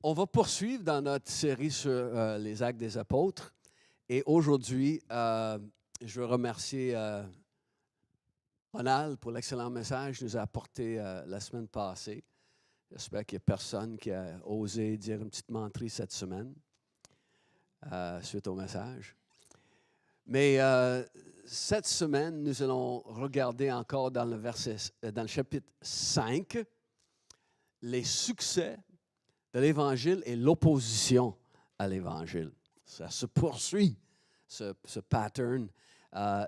On va poursuivre dans notre série sur les actes des apôtres. Et aujourd'hui, je veux remercier Ronald pour l'excellent message qu'il nous a apporté la semaine passée. J'espère qu'il n'y a personne qui a osé dire une petite menterie cette semaine suite au message. Mais cette semaine, nous allons regarder encore dans le chapitre 5, les succès de l'Évangile et l'opposition à l'Évangile. Ça se poursuit, ce pattern.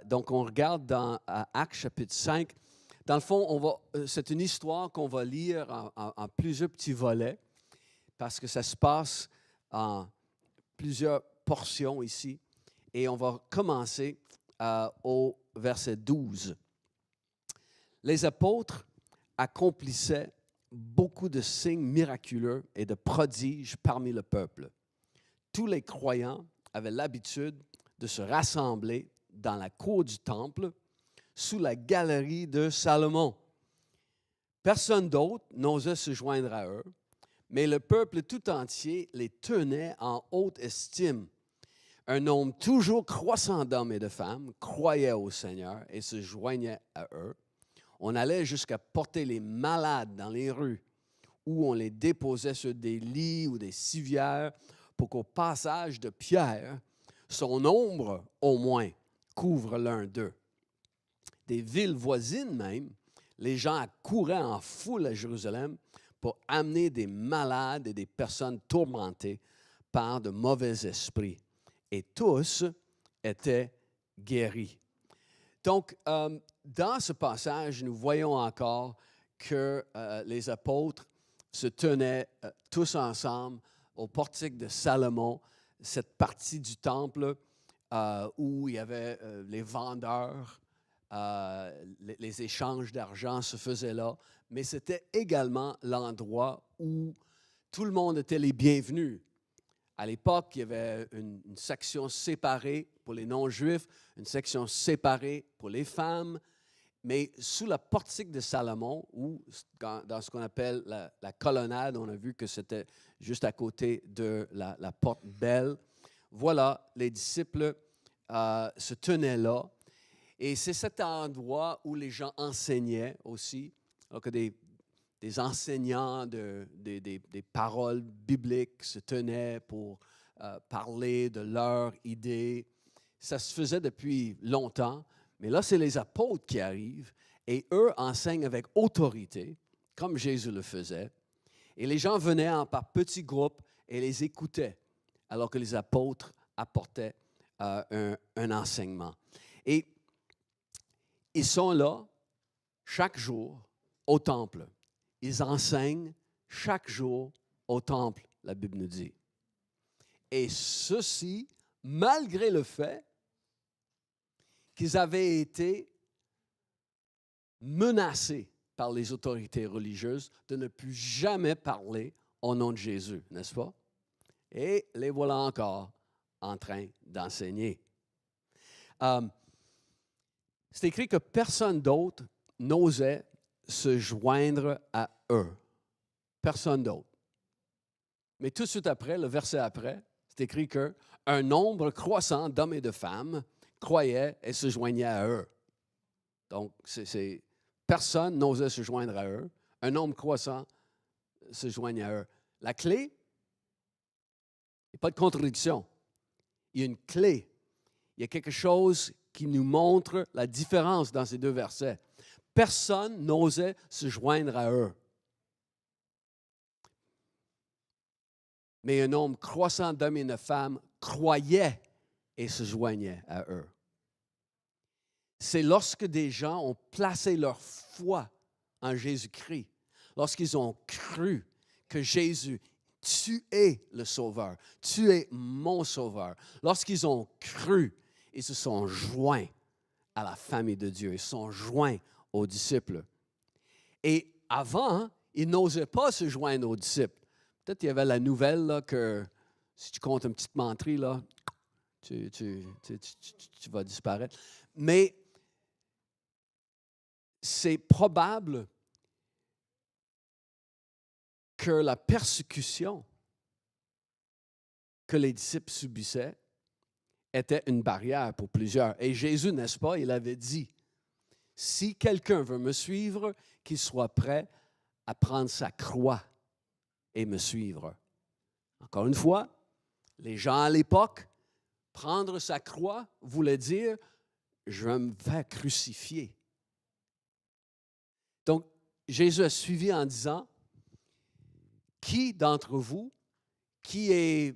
Donc, on regarde dans Actes chapitre 5. Dans le fond, c'est une histoire qu'on va lire en plusieurs petits volets parce que ça se passe en plusieurs portions ici. Et on va commencer au verset 12. Les apôtres accomplissaient beaucoup de signes miraculeux et de prodiges parmi le peuple. Tous les croyants avaient l'habitude de se rassembler dans la cour du temple sous la galerie de Salomon. Personne d'autre n'osait se joindre à eux, mais le peuple tout entier les tenait en haute estime. Un nombre toujours croissant d'hommes et de femmes croyait au Seigneur et se joignait à eux. On allait jusqu'à porter les malades dans les rues où on les déposait sur des lits ou des civières pour qu'au passage de Pierre, son ombre, au moins, couvre l'un d'eux. Des villes voisines même, les gens accouraient en foule à Jérusalem pour amener des malades et des personnes tourmentées par de mauvais esprits. Et tous étaient guéris. Donc, dans ce passage, nous voyons encore que les apôtres se tenaient tous ensemble au portique de Salomon, cette partie du temple où il y avait les vendeurs, les échanges d'argent se faisaient là, mais c'était également l'endroit où tout le monde était les bienvenus. À l'époque, il y avait une section séparée pour les non-juifs, une section séparée pour les femmes, mais sous la portique de Salomon, ou dans ce qu'on appelle la colonnade, on a vu que c'était juste à côté de la porte belle. Voilà, les disciples se tenaient là. Et c'est cet endroit où les gens enseignaient aussi, alors que des enseignants des paroles bibliques se tenaient pour parler de leurs idées. Ça se faisait depuis longtemps, mais là, c'est les apôtres qui arrivent et eux enseignent avec autorité, comme Jésus le faisait. Et les gens venaient par petits groupes et les écoutaient, alors que les apôtres apportaient un enseignement. Et ils sont là chaque jour au temple. Ils enseignent chaque jour au temple, la Bible nous dit. Et ceci, malgré le fait qu'ils avaient été menacés par les autorités religieuses de ne plus jamais parler au nom de Jésus, n'est-ce pas? Et les voilà encore en train d'enseigner. C'est écrit que personne d'autre n'osait se joindre à eux. Personne d'autre. Mais tout de suite après, le verset après, c'est écrit qu'un nombre croissant d'hommes et de femmes croyaient et se joignaient à eux. Donc, personne n'osait se joindre à eux. Un nombre croissant se joignait à eux. La clé, il n'y a pas de contradiction. Il y a une clé. Il y a quelque chose qui nous montre la différence dans ces deux versets. Personne n'osait se joindre à eux. Mais un nombre croissant d'hommes et de femmes croyaient et se joignaient à eux. C'est lorsque des gens ont placé leur foi en Jésus-Christ, lorsqu'ils ont cru que Jésus, tu es le Sauveur, tu es mon Sauveur. Lorsqu'ils ont cru, ils se sont joints à la famille de Dieu, ils se sont joints aux disciples. Et avant, ils n'osaient pas se joindre aux disciples. Peut-être qu'il y avait la nouvelle là, que si tu comptes une petite menterie, là, tu vas disparaître. Mais c'est probable que la persécution que les disciples subissaient était une barrière pour plusieurs. Et Jésus, n'est-ce pas, il avait dit, si quelqu'un veut me suivre, qu'il soit prêt à prendre sa croix et me suivre. Encore une fois, les gens à l'époque, prendre sa croix voulait dire, je vais me faire crucifier. Donc, Jésus a suivi en disant, qui d'entre vous, qui est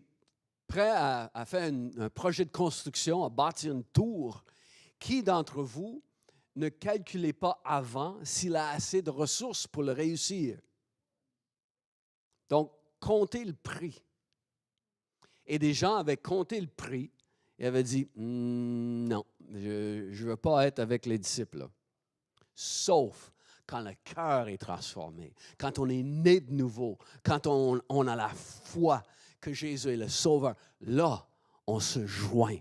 prêt à faire un projet de construction, à bâtir une tour, qui d'entre vous ne calculez pas avant s'il a assez de ressources pour le réussir? Donc, comptez le prix. Et des gens avaient compté le prix et avaient dit, non, je ne veux pas être avec les disciples. Là. Sauf quand le cœur est transformé, quand on est né de nouveau, quand on a la foi que Jésus est le Sauveur, là, on se joint.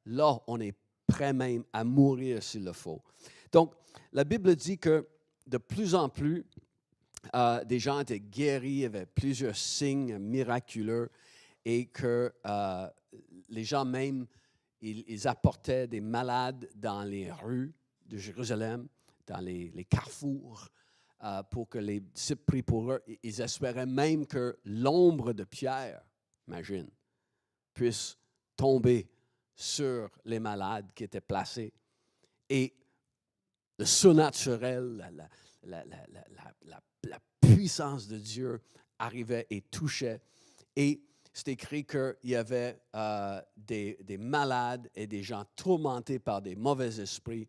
Là, on est prêt même à mourir s'il le faut. Donc, la Bible dit que de plus en plus, des gens étaient guéris, il y avait plusieurs signes miraculeux et que les gens même, ils apportaient des malades dans les rues de Jérusalem, dans les carrefours, pour que les disciples prient pour eux. Ils espéraient même que l'ombre de Pierre, imagine, puisse tomber sur les malades qui étaient placés. Et le surnaturel, la puissance de Dieu arrivait et touchait. Et c'est écrit qu'il y avait des malades et des gens tourmentés par des mauvais esprits.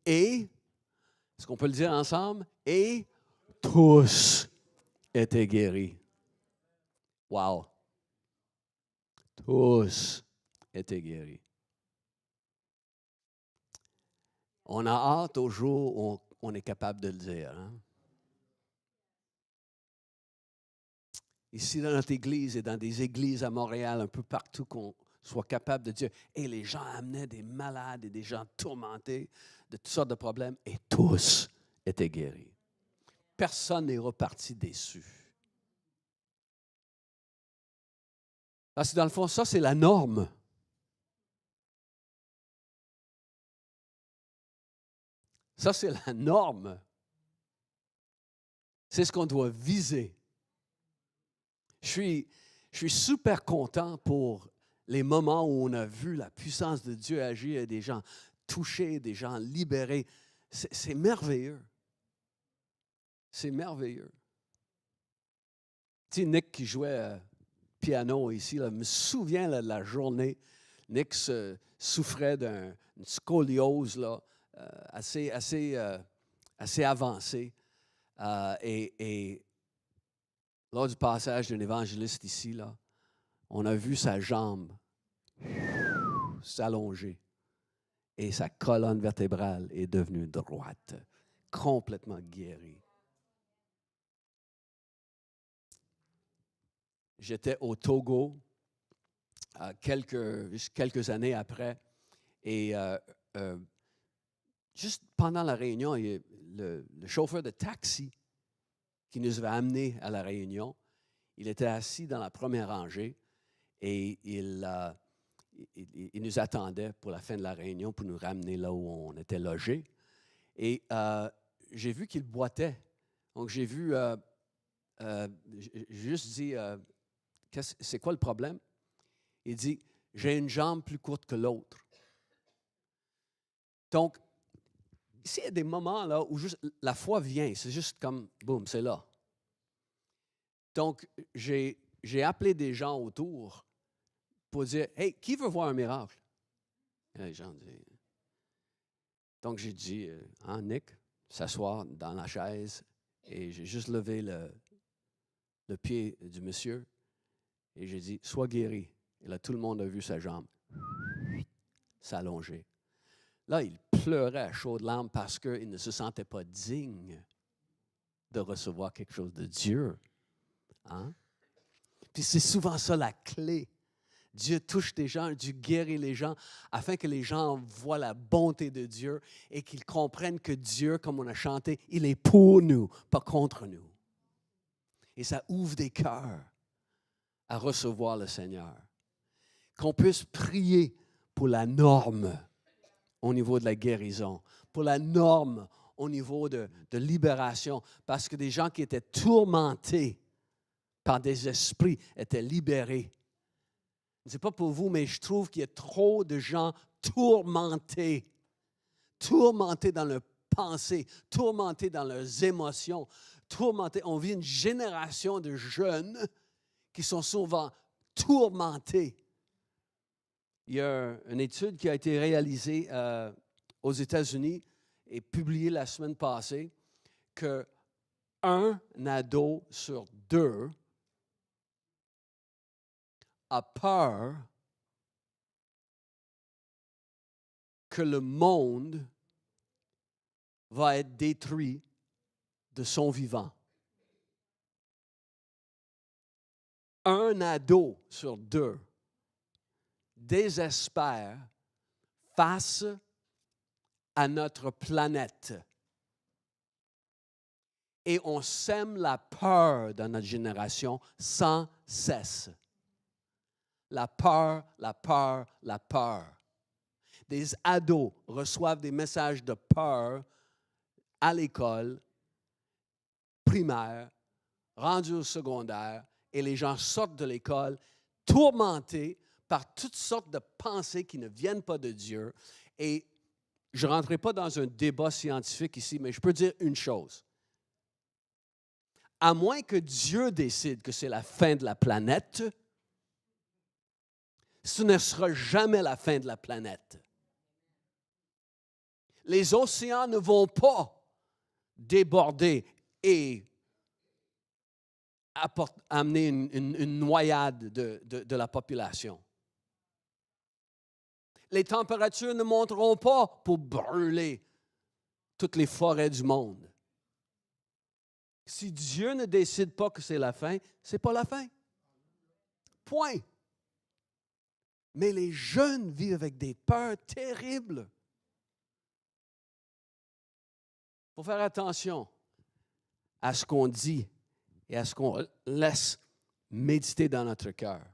Et, est-ce qu'on peut le dire ensemble? Et tous étaient guéris. Wow! Tous étaient guéris. On a hâte au jour où on est capable de le dire. Hein? Ici, dans notre église et dans des églises à Montréal, un peu partout, qu'on soit capable de dire, et les gens amenaient des malades et des gens tourmentés de toutes sortes de problèmes, et tous étaient guéris. Personne n'est reparti déçu. Parce que dans le fond, ça, c'est la norme. Ça, c'est la norme. C'est ce qu'on doit viser. Je suis super content pour les moments où on a vu la puissance de Dieu agir et des gens touchés, des gens libérés. C'est merveilleux. C'est merveilleux. Tu sais, Nick qui jouait piano ici, là, me souviens là, de la journée. Nick souffrait d'une scoliose là, assez avancée. Et lors du passage d'un évangéliste ici, là, on a vu sa jambe s'allonger et sa colonne vertébrale est devenue droite, complètement guérie. J'étais au Togo quelques années après et juste pendant la réunion, il y a le chauffeur de taxi qui nous avait amenés à la réunion, il était assis dans la première rangée et il nous attendait pour la fin de la réunion pour nous ramener là où on était logés. Et j'ai vu qu'il boitait. Donc, j'ai juste dit, c'est quoi le problème? Il dit, j'ai une jambe plus courte que l'autre. Donc, ici, il y a des moments là où juste la foi vient. C'est juste comme, boum, c'est là. Donc, j'ai appelé des gens autour pour dire, hey, qui veut voir un miracle? Et les gens disent. Donc, j'ai dit, Nick, s'asseoir dans la chaise et j'ai juste levé le pied du monsieur et j'ai dit, sois guéri. Et là, tout le monde a vu sa jambe s'allonger. Là, il pleurait à chaudes larmes parce qu'il ne se sentait pas digne de recevoir quelque chose de Dieu. Hein? Puis c'est souvent ça la clé. Dieu touche des gens, Dieu guérit les gens afin que les gens voient la bonté de Dieu et qu'ils comprennent que Dieu, comme on a chanté, il est pour nous, pas contre nous. Et ça ouvre des cœurs à recevoir le Seigneur. qu'on puisse prier pour la norme au niveau de la guérison, pour la norme au niveau de libération, parce que des gens qui étaient tourmentés par des esprits étaient libérés. Ce n'est pas pour vous, mais je trouve qu'il y a trop de gens tourmentés dans leurs pensées, tourmentés dans leurs émotions, tourmentés. On vit une génération de jeunes qui sont souvent tourmentés. Il y a une étude qui a été réalisée aux États-Unis et publiée la semaine passée qu'un ado sur 2 a peur que le monde va être détruit de son vivant. Un ado sur 2 désespère face à notre planète. Et on sème la peur dans notre génération sans cesse. La peur, la peur, la peur. Des ados reçoivent des messages de peur à l'école primaire, rendus au secondaire, et les gens sortent de l'école tourmentés par toutes sortes de pensées qui ne viennent pas de Dieu. Et je ne rentrerai pas dans un débat scientifique ici, mais je peux dire une chose. À moins que Dieu décide que c'est la fin de la planète, ce ne sera jamais la fin de la planète. Les océans ne vont pas déborder et amener une noyade de la population. Les températures ne monteront pas pour brûler toutes les forêts du monde. Si Dieu ne décide pas que c'est la fin, ce n'est pas la fin. Point. Mais les jeunes vivent avec des peurs terribles. Il faut faire attention à ce qu'on dit et à ce qu'on laisse méditer dans notre cœur.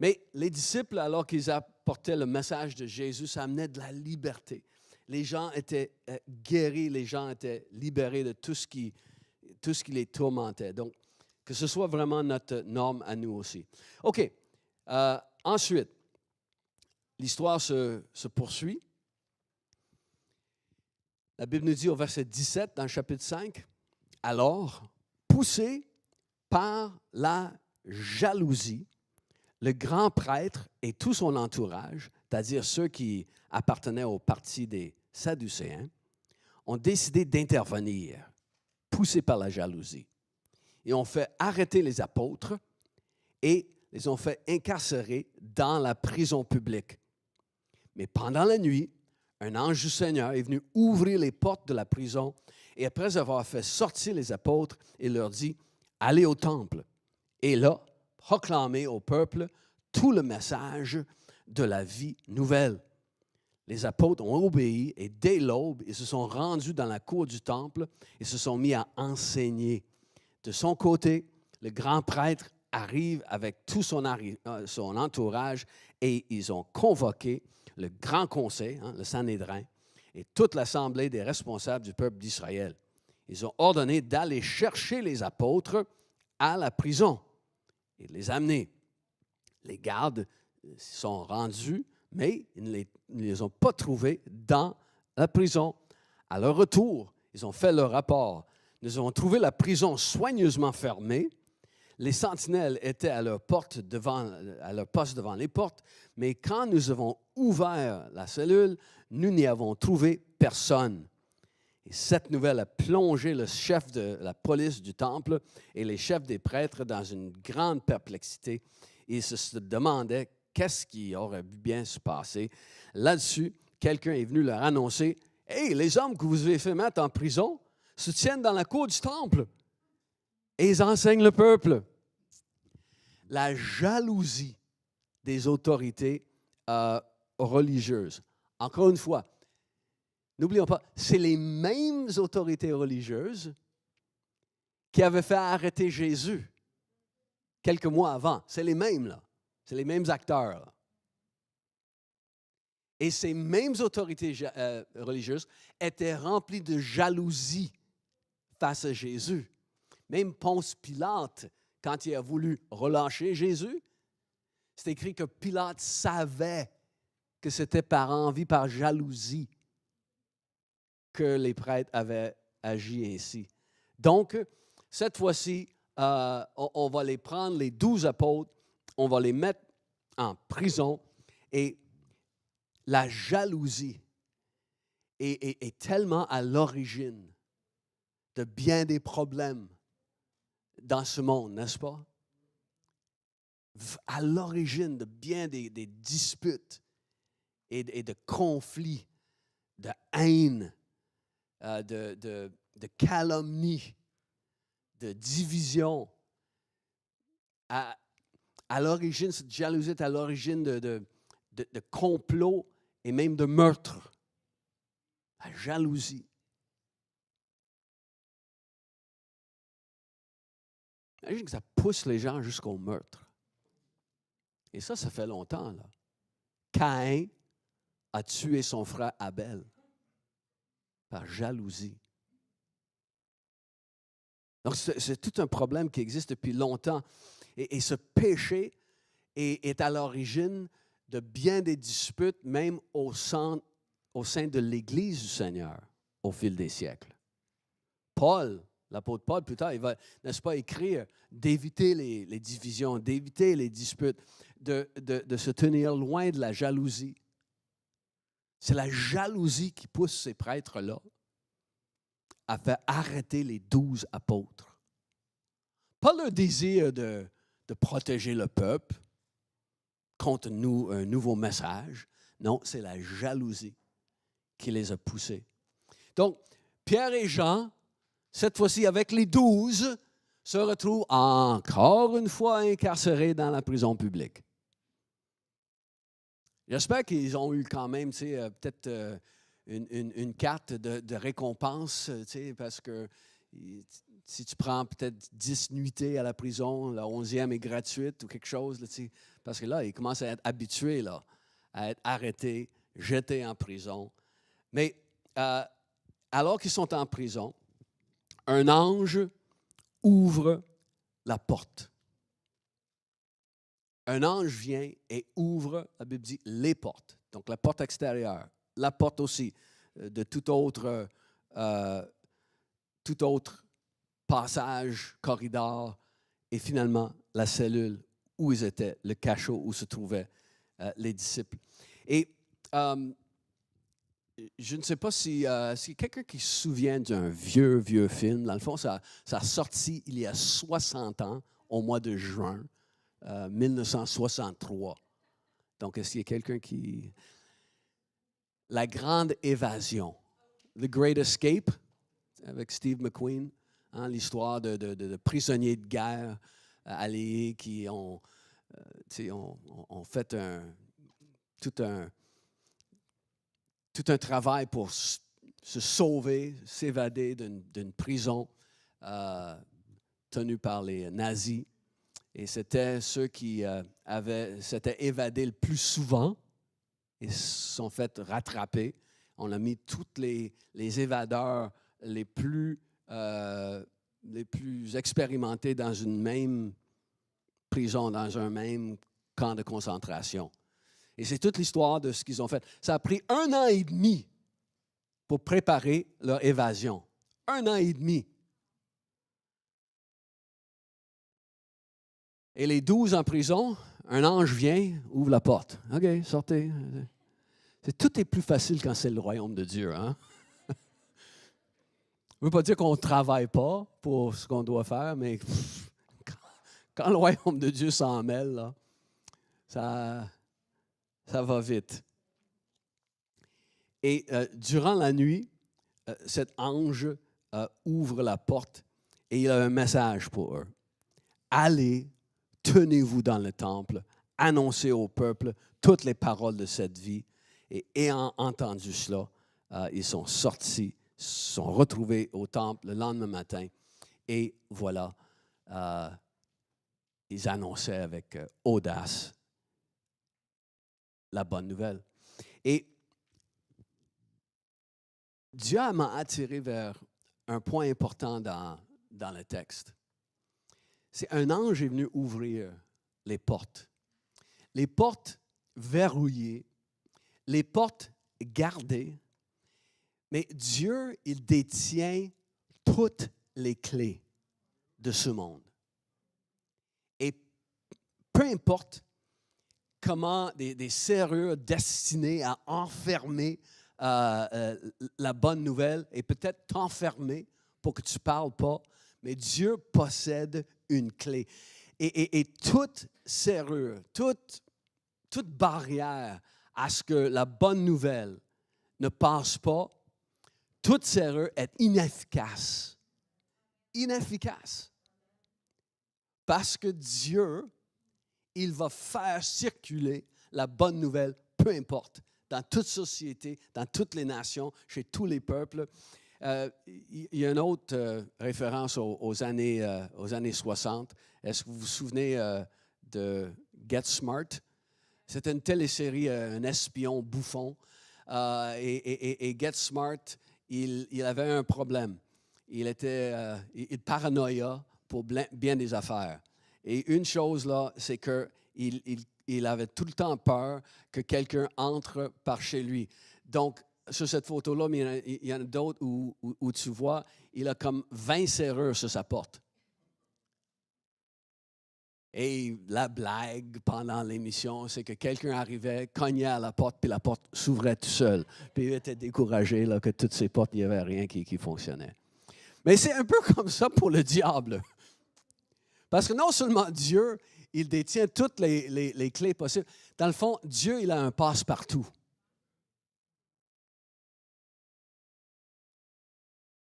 Mais les disciples, alors qu'ils apportaient le message de Jésus, ça amenait de la liberté. Les gens étaient guéris, les gens étaient libérés de tout ce qui les tourmentait. Donc, que ce soit vraiment notre norme à nous aussi. OK. Ensuite, l'histoire se poursuit. La Bible nous dit au verset 17, dans le chapitre 5, « Alors, poussé par la jalousie, le grand prêtre et tout son entourage, c'est-à-dire ceux qui appartenaient au parti des Sadducéens, ont décidé d'intervenir, poussés par la jalousie. Ils ont fait arrêter les apôtres et les ont fait incarcérer dans la prison publique. Mais pendant la nuit, un ange du Seigneur est venu ouvrir les portes de la prison et après avoir fait sortir les apôtres, il leur dit, « Allez au temple et là, proclamez au peuple tout le message de la vie nouvelle. » Les apôtres ont obéi et dès l'aube, ils se sont rendus dans la cour du temple et se sont mis à enseigner. De son côté, le grand prêtre arrive avec tout son entourage et ils ont convoqué le grand conseil, le Sanhédrin, et toute l'assemblée des responsables du peuple d'Israël. Ils ont ordonné d'aller chercher les apôtres à la prison et de les amener. Les gardes sont rendus, mais ils ne les ont pas trouvés dans la prison. À leur retour, ils ont fait leur rapport. Nous avons trouvé la prison soigneusement fermée. Les sentinelles étaient à leur poste devant les portes, mais quand nous avons ouvert la cellule, nous n'y avons trouvé personne. Et cette nouvelle a plongé le chef de la police du temple et les chefs des prêtres dans une grande perplexité. Ils se demandaient qu'est-ce qui aurait bien se passer. Là-dessus, quelqu'un est venu leur annoncer, « Hey, les hommes que vous avez fait mettre en prison se tiennent dans la cour du temple et ils enseignent le peuple. » La jalousie des autorités religieuses. Encore une fois, n'oublions pas, c'est les mêmes autorités religieuses qui avaient fait arrêter Jésus quelques mois avant. C'est les mêmes, là. C'est les mêmes acteurs. Là. Et ces mêmes autorités religieuses étaient remplies de jalousie face à Jésus. Même Ponce Pilate, quand il a voulu relâcher Jésus, c'est écrit que Pilate savait que c'était par envie, par jalousie, que les prêtres avaient agi ainsi. Donc, cette fois-ci, on va les prendre, les 12 apôtres, on va les mettre en prison et la jalousie est tellement à l'origine de bien des problèmes dans ce monde, n'est-ce pas? À l'origine de bien des disputes et de conflits, de haine, de calomnie, de division. À l'origine, cette jalousie est à l'origine de complots et même de meurtres. La jalousie. Imagine que ça pousse les gens jusqu'au meurtre. Et ça fait longtemps, là. Caïn a tué son frère Abel par jalousie. Donc, c'est tout un problème qui existe depuis longtemps. Et ce péché est à l'origine de bien des disputes, même au sein de l'Église du Seigneur, au fil des siècles. Paul, l'apôtre Paul, plus tard, il va, n'est-ce pas, écrire d'éviter les divisions, d'éviter les disputes, de se tenir loin de la jalousie. C'est la jalousie qui pousse ces prêtres-là à faire arrêter les 12 apôtres. Pas le désir de protéger le peuple contre un nouveau message. Non, c'est la jalousie qui les a poussés. Donc, Pierre et Jean, cette fois-ci avec les 12, se retrouvent encore une fois incarcérés dans la prison publique. J'espère qu'ils ont eu quand même, peut-être une carte de récompense, parce que si tu prends peut-être 10 nuitées à la prison, la 11e est gratuite ou quelque chose, là, parce que là, ils commencent à être habitués là, à être arrêtés, jetés en prison. Mais alors qu'ils sont en prison, un ange ouvre la porte. Un ange vient et ouvre, la Bible dit, les portes. Donc, la porte extérieure, la porte aussi de tout autre passage, corridor, et finalement, la cellule où ils étaient, le cachot où se trouvaient les disciples. Et je ne sais pas si quelqu'un qui se souvient d'un vieux film. Dans le fond, ça a sorti il y a 60 ans, au mois de juin 1963. Donc, est-ce qu'il y a quelqu'un qui... La Grande Évasion, The Great Escape, avec Steve McQueen, hein, l'histoire de prisonniers de guerre alliés qui ont fait tout un travail pour se sauver, s'évader d'une prison tenue par les nazis. Et c'était ceux qui s'étaient évadés le plus souvent et se sont fait rattraper. On a mis tous les évadeurs les plus expérimentés dans une même prison, dans un même camp de concentration. Et c'est toute l'histoire de ce qu'ils ont fait. Ça a pris 1 an et demi pour préparer leur évasion. 1 an et demi. Et les 12 en prison, un ange vient, ouvre la porte. OK, sortez. Tout est plus facile quand c'est le royaume de Dieu. Hein? Ça ne veut pas dire qu'on ne travaille pas pour ce qu'on doit faire, mais quand le royaume de Dieu s'en mêle, là, ça va vite. Et durant la nuit, cet ange ouvre la porte et il a un message pour eux. Allez, tenez-vous dans le temple, annoncez au peuple toutes les paroles de cette vie. Et ayant entendu cela, ils sont sortis, sont retrouvés au temple le lendemain matin. Et voilà, ils annonçaient avec audace la bonne nouvelle. Et Dieu m'a attiré vers un point important dans le texte. C'est un ange est venu ouvrir les portes. Les portes verrouillées, les portes gardées, mais Dieu, il détient toutes les clés de ce monde. Et peu importe comment des serrures destinées à enfermer la bonne nouvelle et peut-être t'enfermer pour que tu ne parles pas, mais Dieu possède une clé. Et toute serrure, toute barrière à ce que la bonne nouvelle ne passe pas, toute serrure est inefficace. Inefficace. Parce que Dieu, il va faire circuler la bonne nouvelle, peu importe, dans toute société, dans toutes les nations, chez tous les peuples. Il y a une autre référence aux années 60. Est-ce que vous vous souvenez de Get Smart? C'était une télésérie, un espion bouffon. Et Get Smart, il avait un problème. Il paranoïa pour bien des affaires. Et une chose, là, c'est qu'il avait tout le temps peur que quelqu'un entre par chez lui. Donc, sur cette photo-là, mais il y en a d'autres où tu vois, il a comme 20 serrures sur sa porte. Et la blague pendant l'émission, c'est que quelqu'un arrivait, cognait à la porte, puis la porte s'ouvrait tout seul. Puis il était découragé là, que toutes ces portes, il n'y avait rien qui fonctionnait. Mais c'est un peu comme ça pour le diable. Parce que non seulement Dieu, il détient toutes les clés possibles. Dans le fond, Dieu, il a un passe-partout.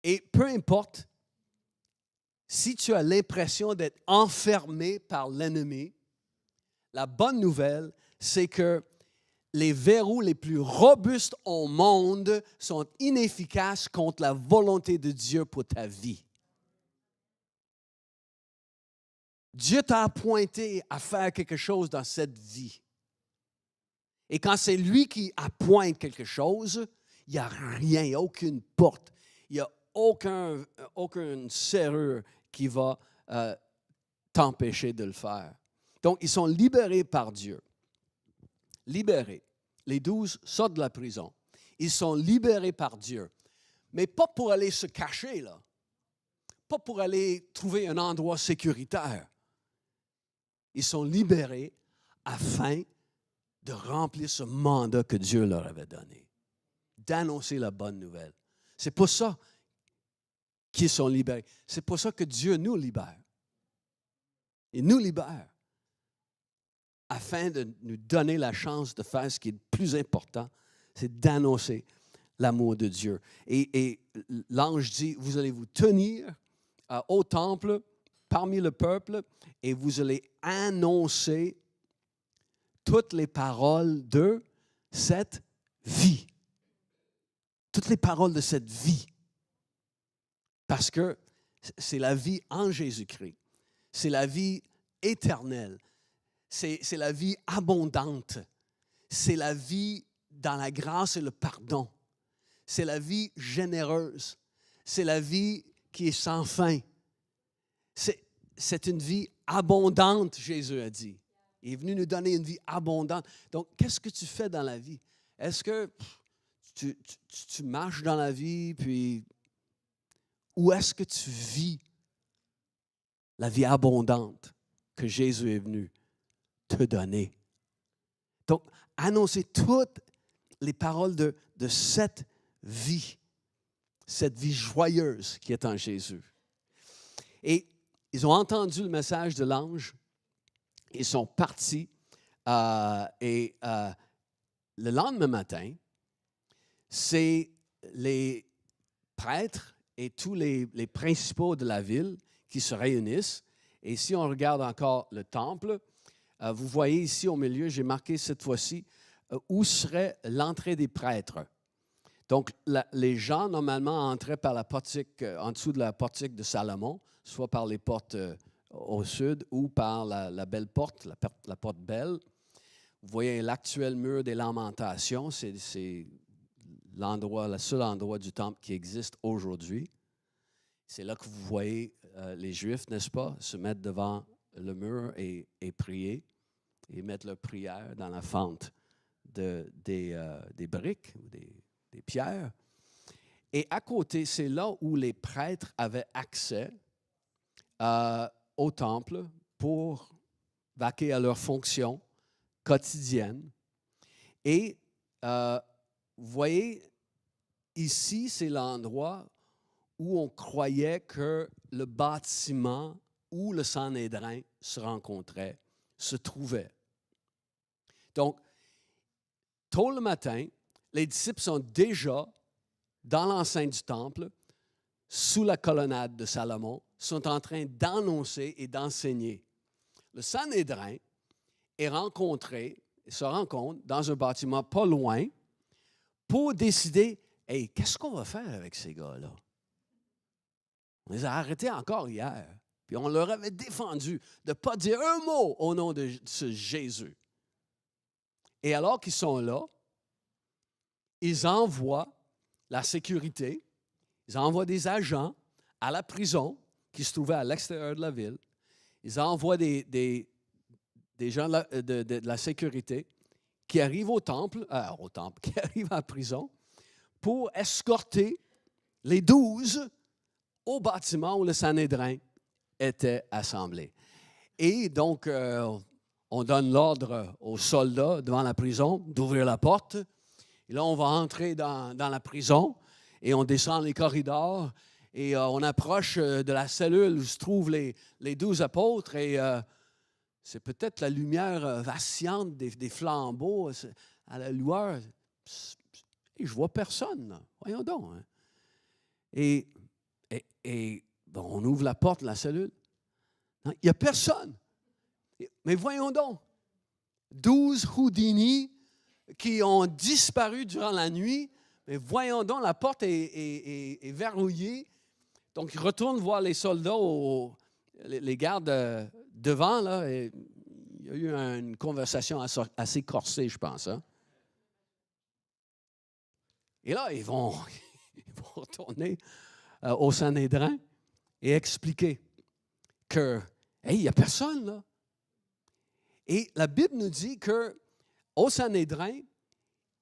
Et peu importe si tu as l'impression d'être enfermé par l'ennemi, la bonne nouvelle, c'est que les verrous les plus robustes au monde sont inefficaces contre la volonté de Dieu pour ta vie. Dieu t'a appointé à faire quelque chose dans cette vie. Et quand c'est lui qui appointe quelque chose, il n'y a rien, il n'y a aucune porte, il n'y a aucune serrure qui va t'empêcher de le faire. Donc, ils sont libérés par Dieu. Libérés. Les 12 sortent de la prison. Ils sont libérés par Dieu. Mais pas pour aller se cacher, là. Pas pour aller trouver un endroit sécuritaire. Ils sont libérés afin de remplir ce mandat que Dieu leur avait donné, d'annoncer la bonne nouvelle. C'est pour ça qu'ils sont libérés. C'est pour ça que Dieu nous libère. Il nous libère afin de nous donner la chance de faire ce qui est le plus important, c'est d'annoncer l'amour de Dieu. Et l'ange dit, vous allez vous tenir au temple, parmi le peuple, et vous allez annoncer toutes les paroles de cette vie. Toutes les paroles de cette vie. Parce que c'est la vie en Jésus-Christ. C'est la vie éternelle. C'est la vie abondante. C'est la vie dans la grâce et le pardon. C'est la vie généreuse. C'est la vie qui est sans fin. C'est une vie abondante, Jésus a dit. Il est venu nous donner une vie abondante. Donc, qu'est-ce que tu fais dans la vie? Est-ce que tu marches dans la vie, puis ou est-ce que tu vis la vie abondante que Jésus est venu te donner? Donc, annoncer toutes les paroles de cette vie joyeuse qui est en Jésus. Et ils ont entendu le message de l'ange, ils sont partis, et le lendemain matin, c'est les prêtres et tous les principaux de la ville qui se réunissent. Et si on regarde encore le temple, vous voyez ici au milieu, j'ai marqué cette fois-ci, où serait l'entrée des prêtres. Donc, les gens, normalement, entraient par la portique, en dessous de la portique de Salomon, soit par les portes au sud ou par la belle porte, la porte belle. Vous voyez l'actuel mur des Lamentations, c'est l'endroit, le seul endroit du temple qui existe aujourd'hui. C'est là que vous voyez les Juifs, n'est-ce pas, se mettre devant le mur et prier et mettre leur prière dans la fente des briques ou des pierres. Et à côté, c'est là où les prêtres avaient accès au temple pour vaquer à leurs fonctions quotidiennes. Et vous voyez, ici, c'est l'endroit où on croyait que le bâtiment où le Sanhédrin se rencontrait se trouvait. Donc, tôt le matin, les disciples sont déjà dans l'enceinte du temple, sous la colonnade de Salomon, sont en train d'annoncer et d'enseigner. Le Sanhédrin se rencontre dans un bâtiment pas loin pour décider, hey, qu'est-ce qu'on va faire avec ces gars-là? On les a arrêtés encore hier, puis on leur avait défendu de ne pas dire un mot au nom de ce Jésus. Et alors qu'ils sont là, ils envoient la sécurité, ils envoient des agents à la prison qui se trouvait à l'extérieur de la ville. Ils envoient des gens de la sécurité qui arrivent au temple, qui arrivent à la prison pour escorter les 12 au bâtiment où le Sanhédrin était assemblé. Et donc, on donne l'ordre aux soldats devant la prison d'ouvrir la porte. Et là, on va entrer dans la prison et on descend les corridors et on approche de la cellule où se trouvent les 12 apôtres et c'est peut-être la lumière vacillante des flambeaux à la lueur. Et je ne vois personne, là. Voyons donc. Hein. Et bon, on ouvre la porte de la cellule. Il n'y a personne. Mais voyons donc. 12 Houdini qui ont disparu durant la nuit. Mais voyons donc, la porte est verrouillée. Donc, ils retournent voir les soldats, les gardes devant. Là, et il y a eu une conversation assez corsée, je pense. Hein? Et là, ils vont retourner au Sanhédrin et expliquer que, hey, il n'y a personne là. Et la Bible nous dit qu'au Sanhédrin,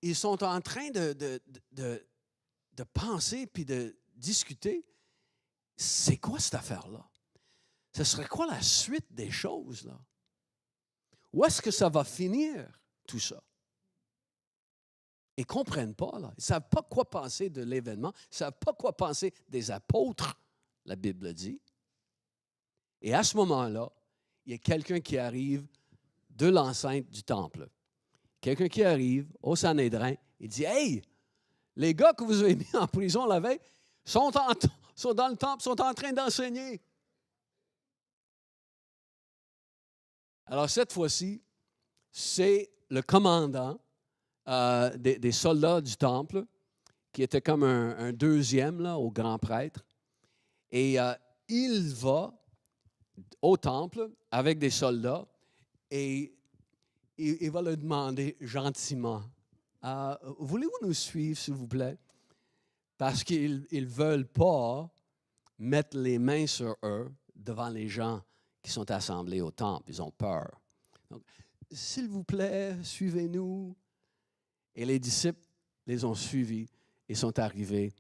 ils sont en train de penser puis de discuter. C'est quoi cette affaire-là? Ce serait quoi la suite des choses, là? Où est-ce que ça va finir, tout ça? Ils ne comprennent pas, là. Ils ne savent pas quoi penser de l'événement. Ils ne savent pas quoi penser des apôtres, la Bible dit. Et à ce moment-là, il y a quelqu'un qui arrive de l'enceinte du temple. Quelqu'un qui arrive au Sanhédrin et dit, « Hey, les gars que vous avez mis en prison la veille sont dans le temple, sont en train d'enseigner. » Alors, cette fois-ci, c'est le commandant des soldats du temple, qui était comme un deuxième là, au grand prêtre. Et il va au temple avec des soldats et il va leur demander gentiment, voulez-vous nous suivre, s'il vous plaît? Parce qu'ils ne veulent pas mettre les mains sur eux devant les gens qui sont assemblés au temple. Ils ont peur. Donc, s'il vous plaît, suivez-nous. Et les disciples les ont suivis et sont arrivés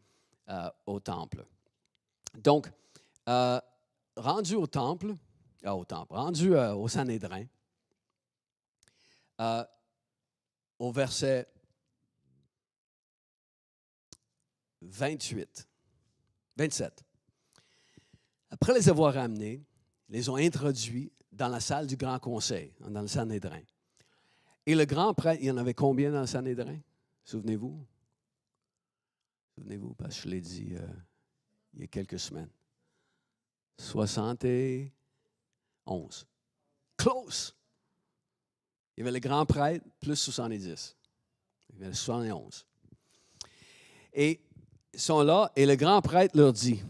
au temple. Donc, rendu au temple, rendu au Sanhédrin, au verset 27. Après les avoir ramenés, ils les ont introduits dans la salle du grand conseil, dans le Sanhédrin. Et le grand prêtre, il y en avait combien dans le Sanhédrin? Souvenez-vous? Souvenez-vous, parce que je l'ai dit il y a quelques semaines. 71. Close! Il y avait le grand prêtre plus 70. Il y avait 71. Et ils sont là, et le grand prêtre leur dit,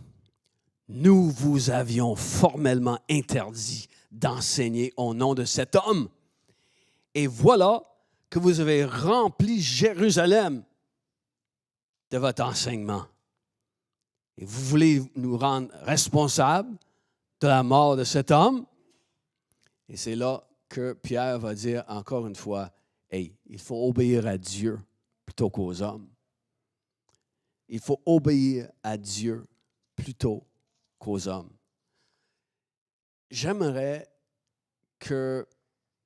« Nous vous avions formellement interdit d'enseigner au nom de cet homme. Et voilà que vous avez rempli Jérusalem de votre enseignement. Et vous voulez nous rendre responsables de la mort de cet homme. Et c'est là que Pierre va dire encore une fois, hey, il faut obéir à Dieu plutôt qu'aux hommes. Il faut obéir à Dieu plutôt qu'aux hommes. J'aimerais que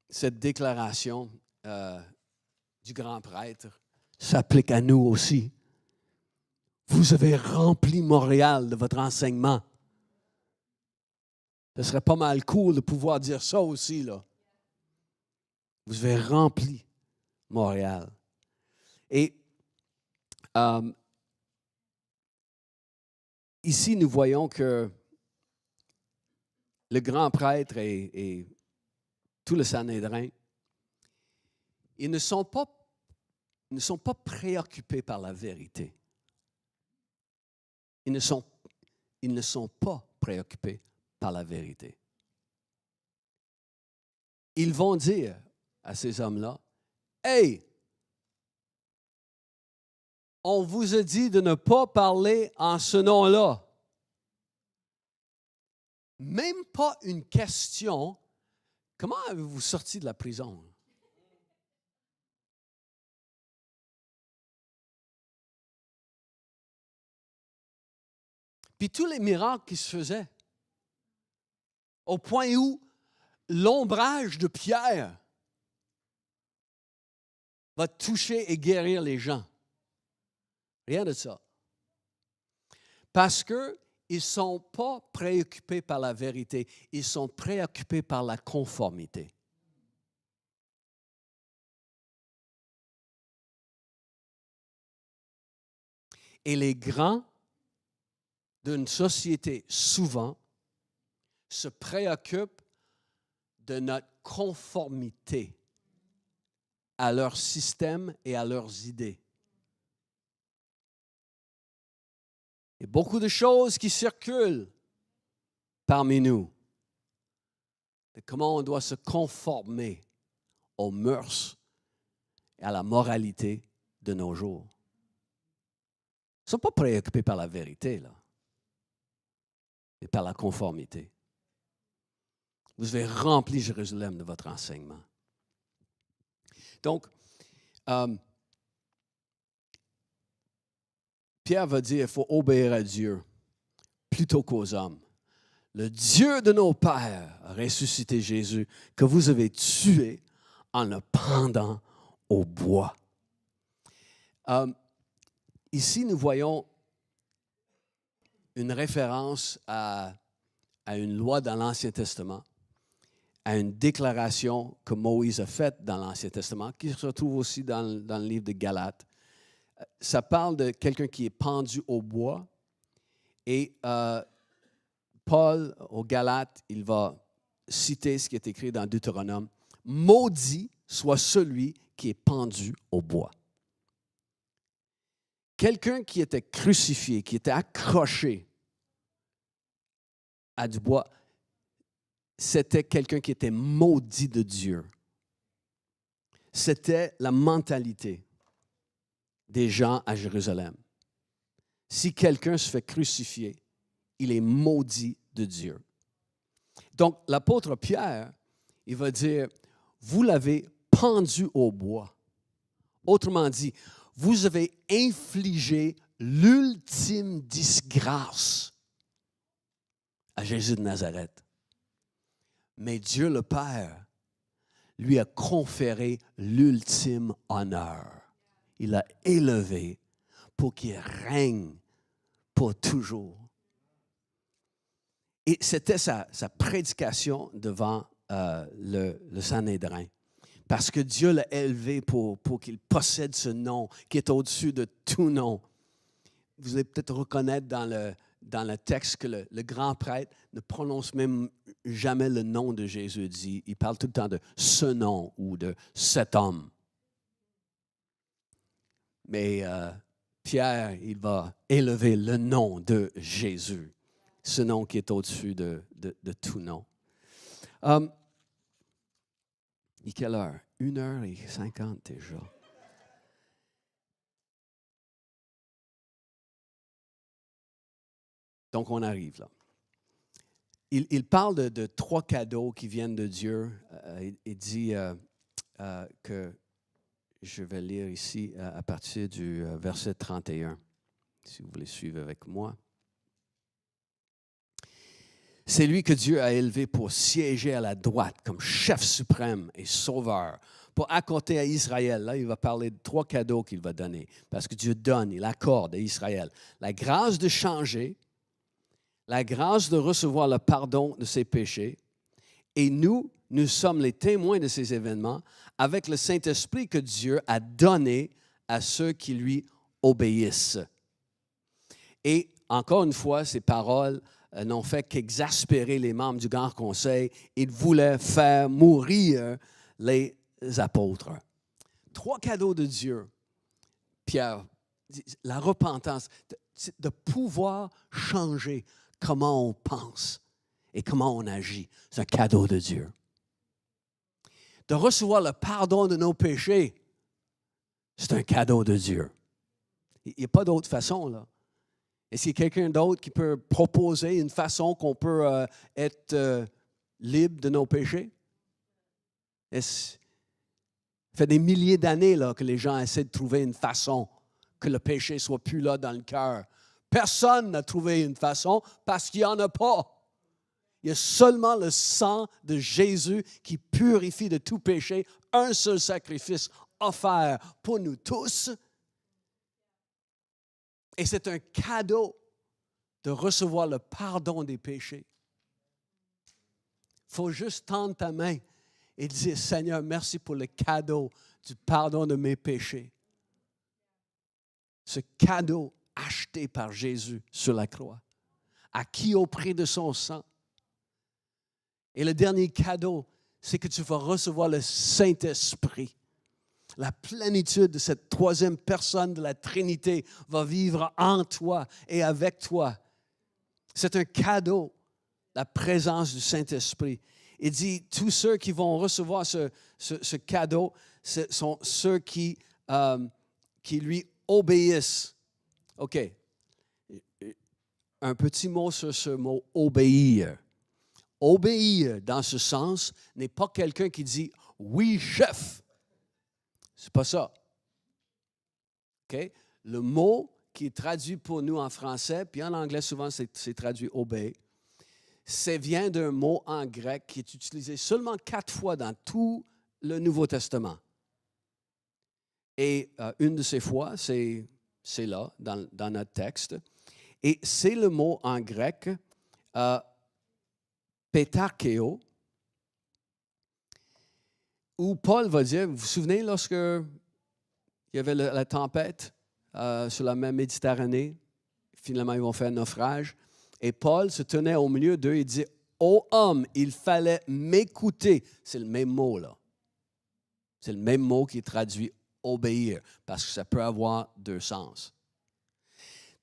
cette déclaration du grand prêtre s'applique à nous aussi. Vous avez rempli Montréal de votre enseignement. Ce serait pas mal cool de pouvoir dire ça aussi, là. Vous avez rempli Montréal. Et ici, nous voyons que le grand prêtre et tout le Sanhédrin, ils ne sont pas préoccupés par la vérité. Ils ne sont pas préoccupés par la vérité. Ils vont dire à ces hommes-là, « Hey, on vous a dit de ne pas parler en ce nom-là. » Même pas une question. Comment avez-vous sorti de la prison? Puis tous les miracles qui se faisaient, au point où l'ombrage de Pierre va toucher et guérir les gens. Rien de ça. Parce qu'ils ne sont pas préoccupés par la vérité, ils sont préoccupés par la conformité. Et les grands d'une société, souvent, se préoccupent de notre conformité à leur système et à leurs idées. Il y a beaucoup de choses qui circulent parmi nous. De comment on doit se conformer aux mœurs et à la moralité de nos jours. Ils ne sont pas préoccupés par la vérité, là, mais par la conformité. Vous avez rempli Jérusalem de votre enseignement. Donc, Pierre va dire qu'il faut obéir à Dieu plutôt qu'aux hommes. Le Dieu de nos pères a ressuscité Jésus, que vous avez tué en le pendant au bois. Ici, nous voyons une référence à une loi dans l'Ancien Testament, à une déclaration que Moïse a faite dans l'Ancien Testament, qui se retrouve aussi dans le livre de Galates. Ça parle de quelqu'un qui est pendu au bois et Paul, aux Galates, il va citer ce qui est écrit dans Deutéronome. « Maudit soit celui qui est pendu au bois. » Quelqu'un qui était crucifié, qui était accroché à du bois, c'était quelqu'un qui était maudit de Dieu. C'était la mentalité des gens à Jérusalem. Si quelqu'un se fait crucifier, il est maudit de Dieu. Donc, l'apôtre Pierre, il va dire, vous l'avez pendu au bois. Autrement dit, vous avez infligé l'ultime disgrâce à Jésus de Nazareth. Mais Dieu le Père lui a conféré l'ultime honneur. Il l'a élevé pour qu'il règne pour toujours. Et c'était sa prédication devant le Sanhédrin. Parce que Dieu l'a élevé pour qu'il possède ce nom qui est au-dessus de tout nom. Vous allez peut-être reconnaître dans le texte que le grand prêtre ne prononce même jamais le nom de Jésus. Il parle tout le temps de ce nom ou de cet homme. Mais Pierre, il va élever le nom de Jésus, ce nom qui est au-dessus de tout nom. Il est quelle heure? 1h50 déjà. Donc, on arrive là. Il parle de 3 cadeaux qui viennent de Dieu. Il dit que, je vais lire ici à partir du verset 31, si vous voulez suivre avec moi. C'est lui que Dieu a élevé pour siéger à la droite comme chef suprême et sauveur, pour accorder à Israël. Là, il va parler de 3 cadeaux qu'il va donner, parce que Dieu donne, il accorde à Israël la grâce de changer, la grâce de recevoir le pardon de ses péchés. Et nous sommes les témoins de ces événements avec le Saint-Esprit que Dieu a donné à ceux qui lui obéissent. Et encore une fois, ces paroles n'ont fait qu'exaspérer les membres du Grand Conseil. Ils voulaient faire mourir les apôtres. 3 cadeaux de Dieu. Pierre, la repentance, de pouvoir changer comment on pense et comment on agit. C'est un cadeau de Dieu. De recevoir le pardon de nos péchés, c'est un cadeau de Dieu. Il n'y a pas d'autre façon, là. Est-ce qu'il y a quelqu'un d'autre qui peut proposer une façon qu'on peut être libre de nos péchés? Ça fait des milliers d'années là, que les gens essaient de trouver une façon que le péché ne soit plus là dans le cœur. Personne n'a trouvé une façon parce qu'il n'y en a pas. Il y a seulement le sang de Jésus qui purifie de tout péché, un seul sacrifice offert pour nous tous. Et c'est un cadeau de recevoir le pardon des péchés. Il faut juste tendre ta main et dire, Seigneur, merci pour le cadeau du pardon de mes péchés. Ce cadeau acheté par Jésus sur la croix, acquis au prix de son sang. Et le dernier cadeau, c'est que tu vas recevoir le Saint-Esprit. La plénitude de cette 3e personne de la Trinité va vivre en toi et avec toi. C'est un cadeau, la présence du Saint-Esprit. Il dit, tous ceux qui vont recevoir ce cadeau, ce sont ceux qui lui obéissent. OK. Un petit mot sur ce mot « obéir ». Obéir, dans ce sens, n'est pas quelqu'un qui dit « oui, chef ». C'est pas ça. OK? Le mot qui est traduit pour nous en français, puis en anglais, souvent, c'est traduit « obey », ça vient d'un mot en grec qui est utilisé seulement 4 fois dans tout le Nouveau Testament. Et une de ces fois, c'est là, dans notre texte. Et c'est le mot en grec pétarkéo, où Paul va dire, vous vous souvenez lorsque il y avait la tempête sur la mer Méditerranée, finalement ils vont faire un naufrage, et Paul se tenait au milieu d'eux et dit, ô homme, il fallait m'écouter. C'est le même mot là. C'est le même mot qui traduit obéir, parce que ça peut avoir 2 sens.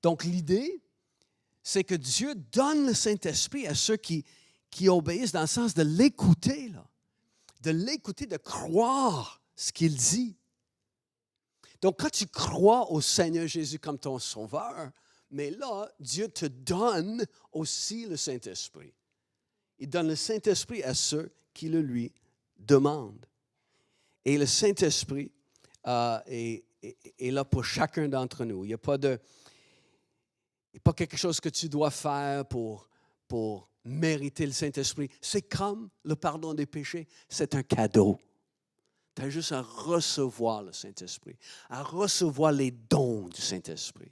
Donc l'idée, c'est que Dieu donne le Saint-Esprit à ceux qui obéissent dans le sens de l'écouter, là. De l'écouter, de croire ce qu'il dit. Donc, quand tu crois au Seigneur Jésus comme ton sauveur, mais là, Dieu te donne aussi le Saint-Esprit. Il donne le Saint-Esprit à ceux qui le lui demandent. Et le Saint-Esprit est là pour chacun d'entre nous. Il n'y a pas quelque chose que tu dois faire pour mériter le Saint-Esprit. C'est comme le pardon des péchés. C'est un cadeau. Tu as juste à recevoir le Saint-Esprit, à recevoir les dons du Saint-Esprit,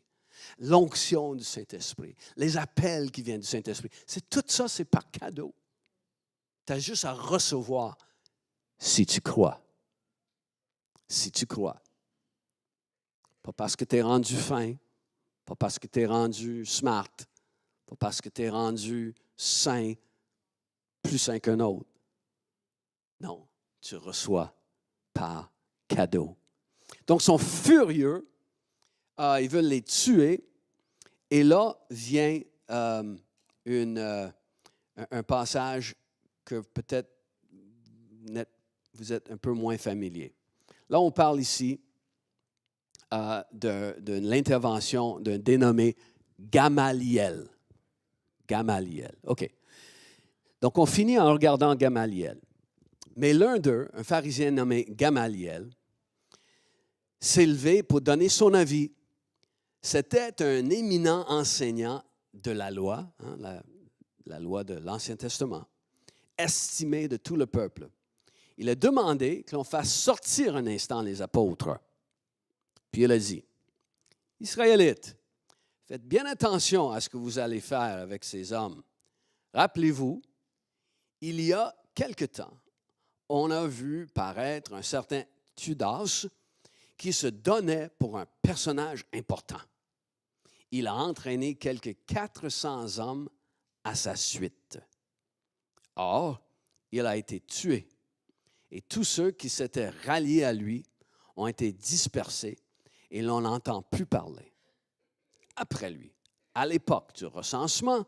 l'onction du Saint-Esprit, les appels qui viennent du Saint-Esprit. Tout ça, c'est par cadeau. Tu as juste à recevoir si tu crois. Si tu crois. Pas parce que tu es rendu fin, pas parce que tu es rendu smart, pas parce que tu es rendu saint, plus saint qu'un autre. Non, tu reçois par cadeau. Donc, ils sont furieux, ils veulent les tuer, et là vient un passage que peut-être vous êtes un peu moins familier. Là, on parle ici de l'intervention d'un dénommé Gamaliel. Gamaliel, OK. Donc, on finit en regardant Gamaliel. Mais l'un d'eux, un pharisien nommé Gamaliel, s'est levé pour donner son avis. C'était un éminent enseignant de la loi, la loi de l'Ancien Testament, estimé de tout le peuple. Il a demandé que l'on fasse sortir un instant les apôtres. Puis il a dit, « Israélites, faites bien attention à ce que vous allez faire avec ces hommes. Rappelez-vous, il y a quelque temps, on a vu paraître un certain Judas qui se donnait pour un personnage important. Il a entraîné quelques 400 hommes à sa suite. Or, il a été tué et tous ceux qui s'étaient ralliés à lui ont été dispersés et l'on n'entend plus parler. Après lui, à l'époque du recensement,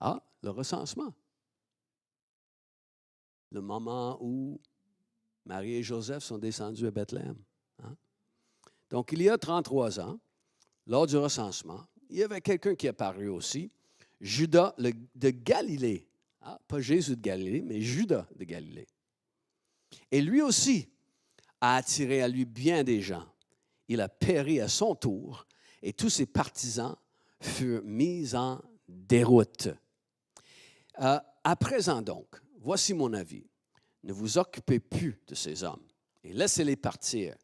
le recensement, le moment où Marie et Joseph sont descendus à Bethléem. Donc, il y a 33 ans, lors du recensement, il y avait quelqu'un qui est apparu aussi, Judas de Galilée. Pas Jésus de Galilée, mais Judas de Galilée. Et lui aussi a attiré à lui bien des gens. Il a péri à son tour et tous ses partisans furent mis en déroute. À présent donc, voici mon avis. Ne vous occupez plus de ces hommes et laissez-les partir.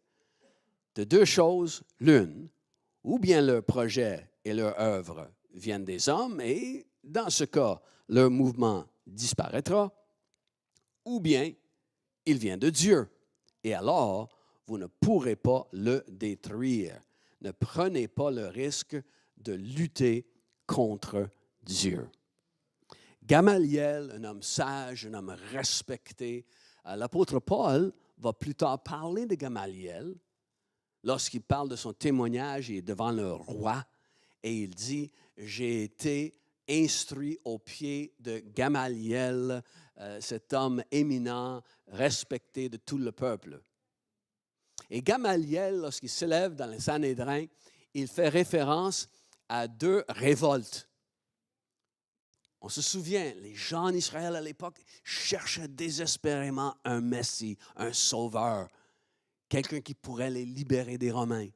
De deux choses, l'une, ou bien leur projet et leur œuvre viennent des hommes et, dans ce cas, leur mouvement disparaîtra, ou bien il vient de Dieu. Et alors, vous ne pourrez pas le détruire. Ne prenez pas le risque de lutter contre Dieu. Gamaliel, un homme sage, un homme respecté. L'apôtre Paul va plus tard parler de Gamaliel. Lorsqu'il parle de son témoignage, il est devant le roi et il dit, « J'ai été instruit aux pieds de Gamaliel, cet homme éminent, respecté de tout le peuple. » Et Gamaliel, lorsqu'il s'élève dans le Sanhédrin, il fait référence à deux révoltes. On se souvient, les gens en Israël à l'époque cherchaient désespérément un Messie, un sauveur, quelqu'un qui pourrait les libérer des Romains.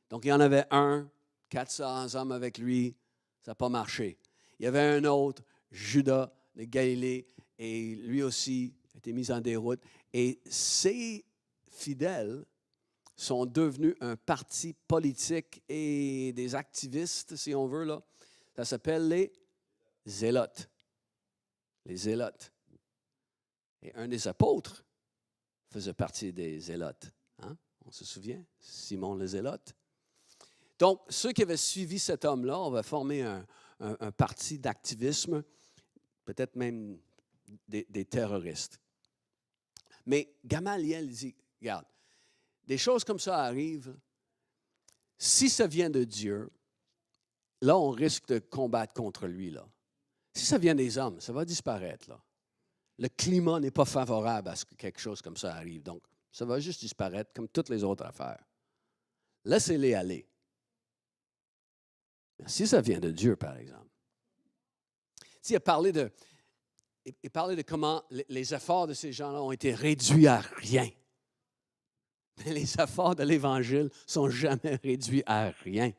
Donc, il y en avait un, 400 hommes avec lui, ça n'a pas marché. Il y avait un autre, Judas de Galilée, et lui aussi a été mis en déroute. Et ces fidèles sont devenus un parti politique et des activistes, si on veut, là. Ça s'appelle les Zélotes. Les Zélotes. Et un des apôtres faisait partie des Zélotes. On se souvient? Simon le Zélote. Donc, ceux qui avaient suivi cet homme-là, on va former un parti d'activisme, peut-être même des terroristes. Mais Gamaliel dit, regarde, des choses comme ça arrivent. Si ça vient de Dieu, là, on risque de combattre contre lui, là. Si ça vient des hommes, ça va disparaître, là. Le climat n'est pas favorable à ce que quelque chose comme ça arrive. Donc, ça va juste disparaître comme toutes les autres affaires. Laissez-les aller. Mais si ça vient de Dieu, par exemple. Il a parlé de comment les efforts de ces gens-là ont été réduits à rien. Mais les efforts de l'Évangile ne sont jamais réduits à rien.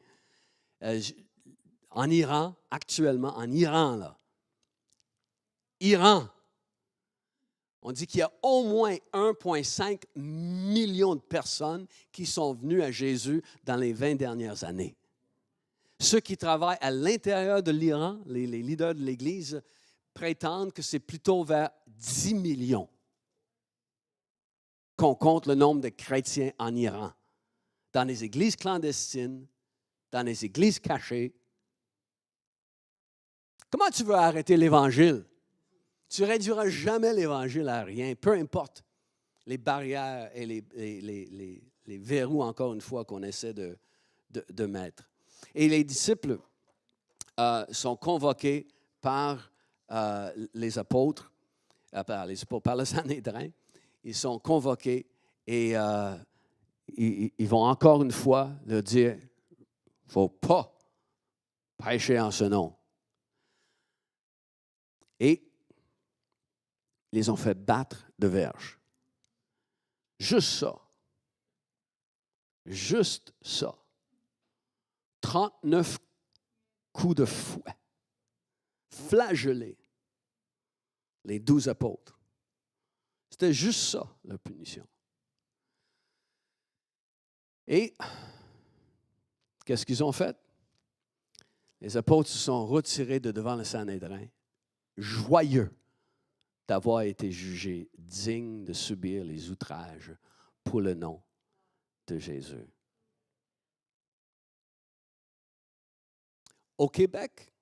En Iran, actuellement, en Iran, là, Iran, on dit qu'il y a au moins 1,5 million de personnes qui sont venues à Jésus dans les 20 dernières années. Ceux qui travaillent à l'intérieur de l'Iran, les leaders de l'Église, prétendent que c'est plutôt vers 10 millions qu'on compte le nombre de chrétiens en Iran, dans les églises clandestines, dans les églises cachées. Comment tu veux arrêter l'Évangile? Tu ne réduiras jamais l'Évangile à rien, peu importe les barrières et les verrous, encore une fois, qu'on essaie de mettre. Et les disciples sont convoqués par les apôtres, par le Sanhédrin, ils sont convoqués et ils vont encore une fois leur dire, il ne faut pas prêcher en ce nom. Et ils les ont fait battre de verge. Juste ça. Juste ça. 39 coups de fouet. Flagellés. Les 12 apôtres. C'était juste ça, la punition. Et qu'est-ce qu'ils ont fait? Les apôtres se sont retirés de devant le Sanhédrin, joyeux d'avoir été jugés dignes de subir les outrages pour le nom de Jésus. Au Québec,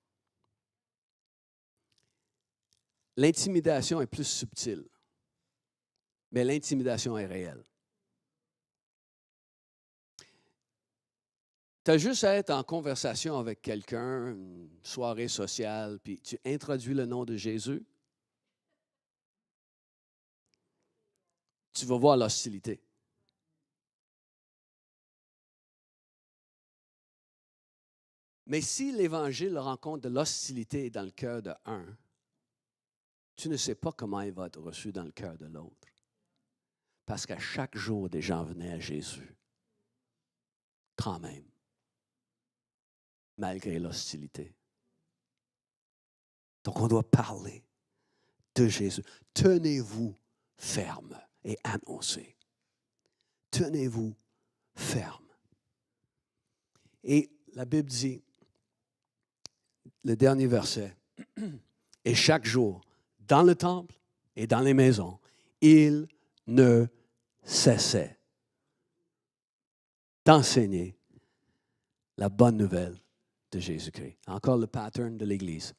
l'intimidation est plus subtile, mais l'intimidation est réelle. Tu as juste à être en conversation avec quelqu'un, une soirée sociale, puis tu introduis le nom de Jésus, tu vas voir l'hostilité. Mais si l'Évangile rencontre de l'hostilité dans le cœur de un, tu ne sais pas comment il va être reçu dans le cœur de l'autre. Parce qu'à chaque jour, des gens venaient à Jésus. Quand même. Malgré l'hostilité. Donc, on doit parler de Jésus. Tenez-vous ferme et annoncez. Tenez-vous ferme. Et la Bible dit, le dernier verset, et chaque jour, dans le temple et dans les maisons, il ne cessait d'enseigner la bonne nouvelle de Jésus-Christ. Encore le pattern de l'Église.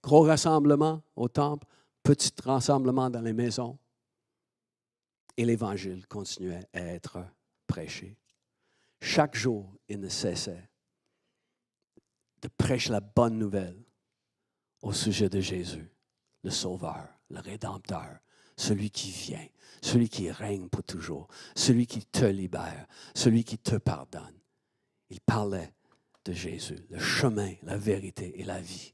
Gros rassemblement au temple, petit rassemblement dans les maisons, et l'Évangile continuait à être prêché. Chaque jour, il ne cessait de prêcher la bonne nouvelle au sujet de Jésus, le Sauveur, le Rédempteur, celui qui vient, celui qui règne pour toujours, celui qui te libère, celui qui te pardonne. Il parlait de Jésus, le chemin, la vérité et la vie.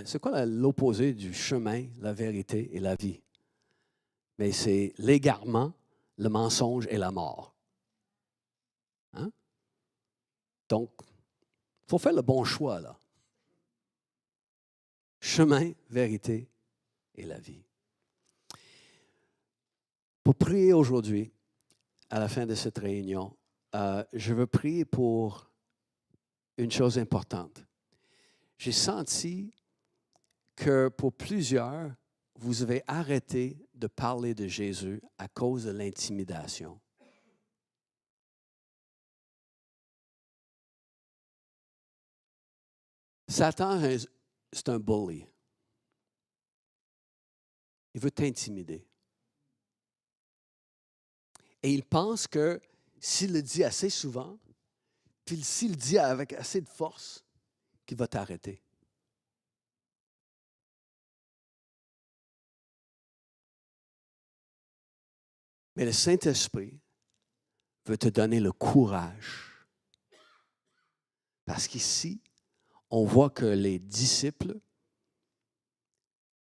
C'est quoi l'opposé du chemin, la vérité et la vie? Mais c'est l'égarement, le mensonge et la mort. Hein? Donc, il faut faire le bon choix, là. Chemin, vérité et la vie. Pour prier aujourd'hui, à la fin de cette réunion, je veux prier pour une chose importante. J'ai senti que pour plusieurs, vous avez arrêté de parler de Jésus à cause de l'intimidation. Satan, c'est un bully. Il veut t'intimider. Et il pense que s'il le dit assez souvent, puis s'il le dit avec assez de force, qu'il va t'arrêter. Mais le Saint-Esprit veut te donner le courage. Parce qu'ici, on voit que les disciples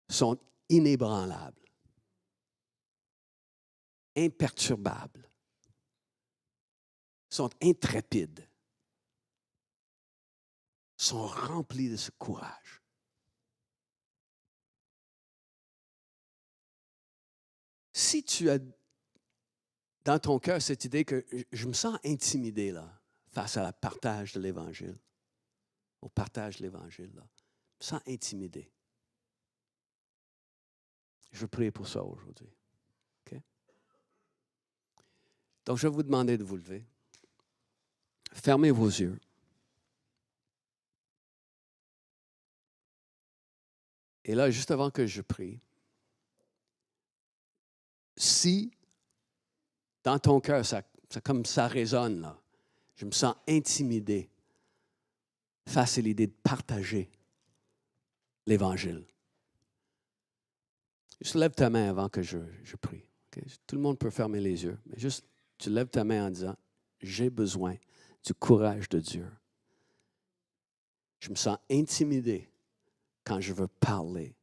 sont inébranlables, imperturbables, sont intrépides, sont remplis de ce courage. Si tu as dans ton cœur cette idée que je me sens intimidé là, face à la partage de l'Évangile, au partage de l'Évangile, là, je me sens intimidé. Je veux prier pour ça aujourd'hui. Okay? Donc, je vais vous demander de vous lever. Fermez vos yeux. Et là, juste avant que je prie, si dans ton cœur, comme ça résonne, là, je me sens intimidé face à l'idée de partager l'Évangile. Juste lève ta main avant que je prie. Okay? Tout le monde peut fermer les yeux, mais juste tu lèves ta main en disant, j'ai besoin du courage de Dieu. Je me sens intimidé quand je veux parler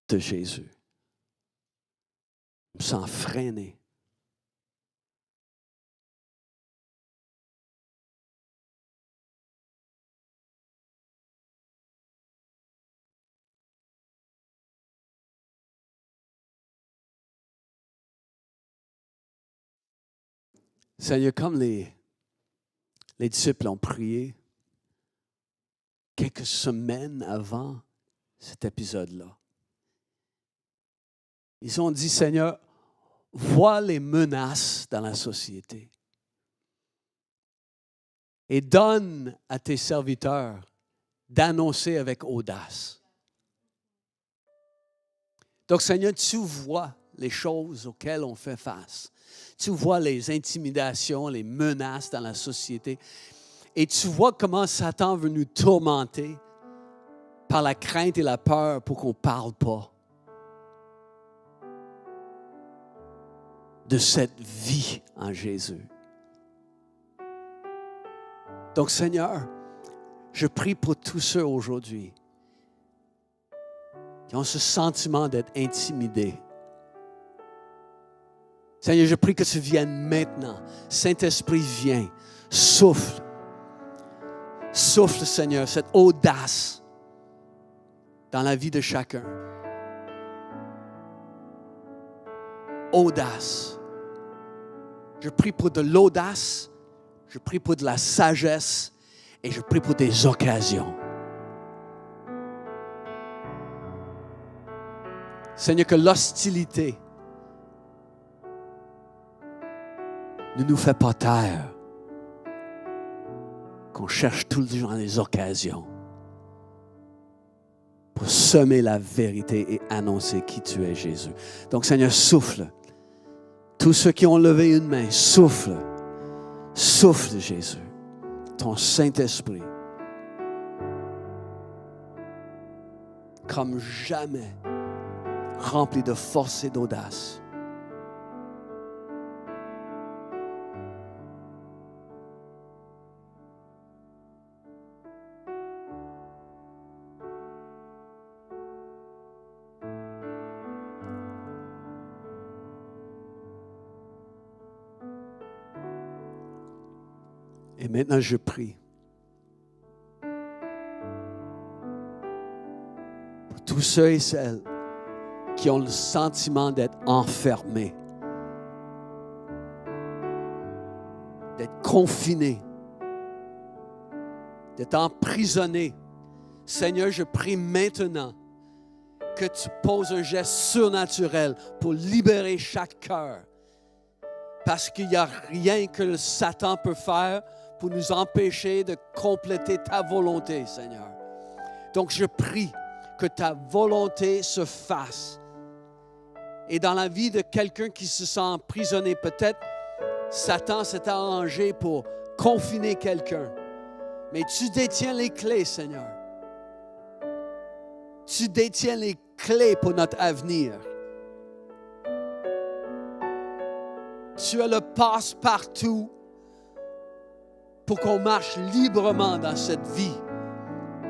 de Jésus. Je me sens freiné. Seigneur, comme les disciples ont prié quelques semaines avant cet épisode-là, ils ont dit, Seigneur, vois les menaces dans la société et donne à tes serviteurs d'annoncer avec audace. Donc, Seigneur, tu vois les choses auxquelles on fait face. Tu vois les intimidations, les menaces dans la société. Et tu vois comment Satan veut nous tourmenter par la crainte et la peur pour qu'on ne parle pas de cette vie en Jésus. Donc, Seigneur, je prie pour tous ceux aujourd'hui qui ont ce sentiment d'être intimidés. Seigneur, je prie que tu viennes maintenant. Saint-Esprit, viens. Souffle. Souffle, Seigneur, cette audace dans la vie de chacun. Audace. Je prie pour de l'audace. Je prie pour de la sagesse. Et je prie pour des occasions. Seigneur, que l'hostilité ne nous fait pas taire, qu'on cherche tout le temps les occasions pour semer la vérité et annoncer qui tu es, Jésus. Donc, Seigneur, souffle. Tous ceux qui ont levé une main, souffle. Souffle, Jésus. Ton Saint-Esprit. Comme jamais, rempli de force et d'audace. Et maintenant, je prie pour tous ceux et celles qui ont le sentiment d'être enfermés, d'être confinés, d'être emprisonnés. Seigneur, je prie maintenant que tu poses un geste surnaturel pour libérer chaque cœur. Parce qu'il n'y a rien que le Satan peut faire pour nous empêcher de compléter ta volonté, Seigneur. Donc, je prie que ta volonté se fasse. Et dans la vie de quelqu'un qui se sent emprisonné, peut-être Satan s'est arrangé pour confiner quelqu'un. Mais tu détiens les clés, Seigneur. Tu détiens les clés pour notre avenir. Tu as le passe-partout pour qu'on marche librement dans cette vie,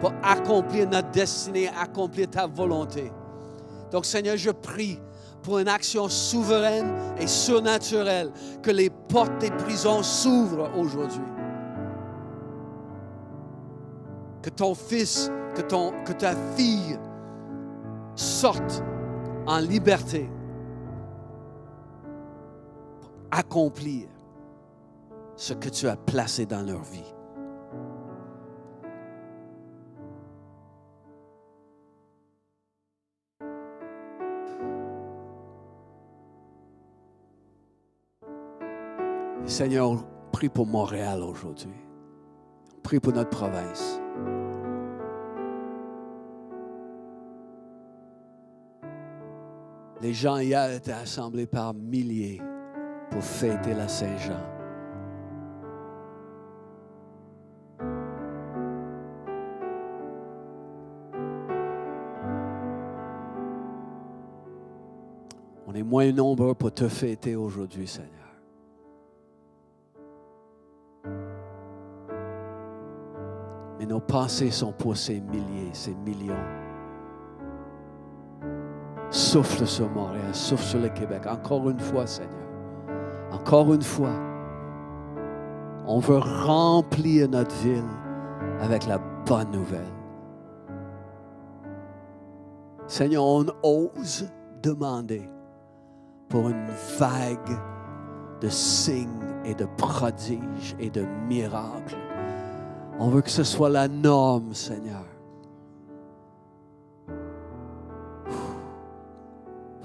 pour accomplir notre destinée, accomplir ta volonté. Donc, Seigneur, je prie pour une action souveraine et surnaturelle, que les portes des prisons s'ouvrent aujourd'hui. Que ton fils, que ta fille sorte en liberté pour accomplir ce que tu as placé dans leur vie. Et Seigneur, on prie pour Montréal aujourd'hui. On prie pour notre province. Les gens hier étaient assemblés par milliers pour fêter la Saint-Jean. moins nombreux pour te fêter aujourd'hui, Seigneur. Mais nos pensées sont pour ces milliers, ces millions. Souffle sur Montréal, souffle sur le Québec. Encore une fois, Seigneur. Encore une fois. On veut remplir notre ville avec la bonne nouvelle. Seigneur, on ose demander pour une vague de signes et de prodiges et de miracles. On veut que ce soit la norme, Seigneur. On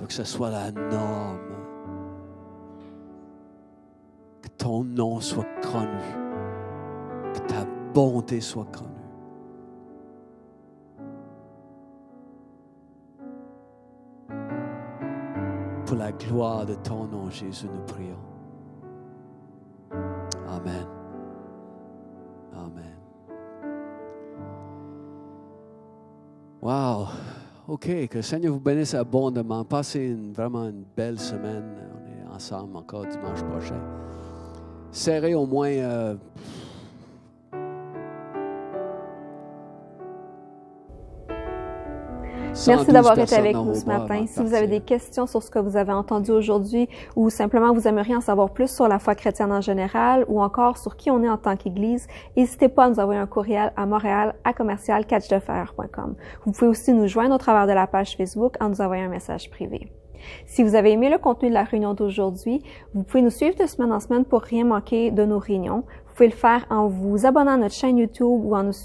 veut que ce soit la norme. Que ton nom soit connu. Que ta bonté soit connue. Pour la gloire de ton nom, Jésus, nous prions. Amen. Amen. Wow. OK. Que le Seigneur vous bénisse abondamment. Passez vraiment une belle semaine. On est ensemble encore dimanche prochain. Serrez au moins... Merci d'avoir été avec nous ce matin. Si vous avez des questions sur ce que vous avez entendu aujourd'hui ou simplement vous aimeriez en savoir plus sur la foi chrétienne en général ou encore sur qui on est en tant qu'Église, n'hésitez pas à nous envoyer un courriel à montréal@commercial-catchdefer.com. Vous pouvez aussi nous joindre au travers de la page Facebook en nous envoyant un message privé. Si vous avez aimé le contenu de la réunion d'aujourd'hui, vous pouvez nous suivre de semaine en semaine pour rien manquer de nos réunions. Vous pouvez le faire en vous abonnant à notre chaîne YouTube ou en nous